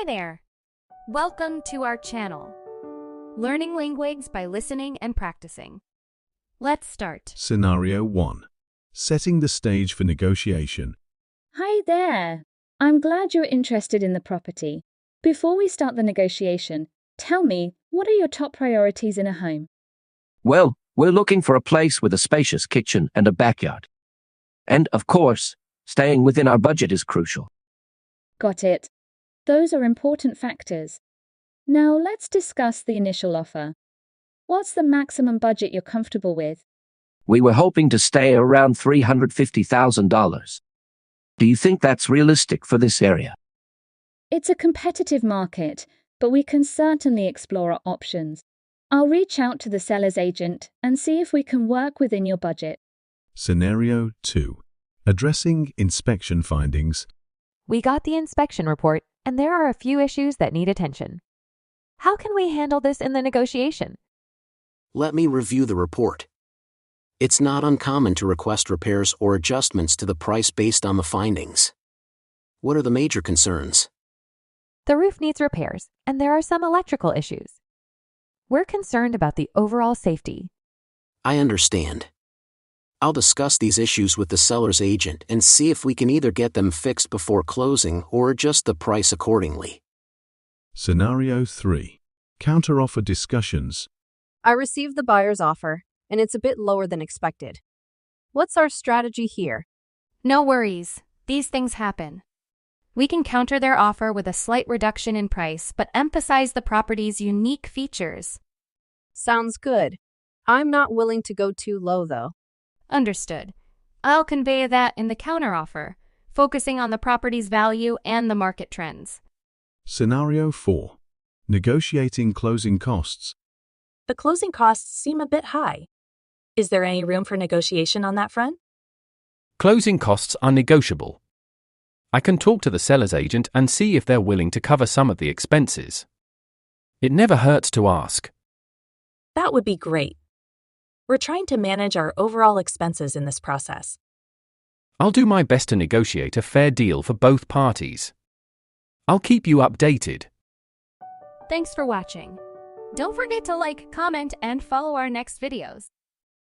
Hi there! Welcome to our channel, Learning Languages by Listening and Practicing. Let's start. Scenario 1. Setting the stage for negotiation. Hi there. I'm glad you're interested in the property. Before we start the negotiation, tell me, what are your top priorities in a home? Well, we're looking for a place with a spacious kitchen and a backyard. And, of course, staying within our budget is crucial. Got it. Those are important factors. Now let's discuss the initial offer. What's the maximum budget you're comfortable with? We were hoping to stay around $350,000. Do you think that's realistic for this area? It's a competitive market, but we can certainly explore our options. I'll reach out to the seller's agent and see if we can work within your budget. Scenario 2. Addressing inspection findings. We got the inspection report, and there are a few issues that need attention. How can we handle this in the negotiation? Let me review the report. It's not uncommon to request repairs or adjustments to the price based on the findings. What are the major concerns? The roof needs repairs, and there are some electrical issues. We're concerned about the overall safety. I understand. I'll discuss these issues with the seller's agent and see if we can either get them fixed before closing or adjust the price accordingly. Scenario 3. Counteroffer discussions. I received the buyer's offer, and it's a bit lower than expected. What's our strategy here? No worries, these things happen. We can counter their offer with a slight reduction in price, but emphasize the property's unique features. Sounds good. I'm not willing to go too low, though. Understood. I'll convey that in the counteroffer, focusing on the property's value and the market trends. Scenario 4. Negotiating closing costs. The closing costs seem a bit high. Is there any room for negotiation on that front? Closing costs are negotiable. I can talk to the seller's agent and see if they're willing to cover some of the expenses. It never hurts to ask. That would be great. We're trying to manage our overall expenses in this process. I'll do my best to negotiate a fair deal for both parties. I'll keep you updated. Thanks for watching. Don't forget to like, comment, and follow our next videos.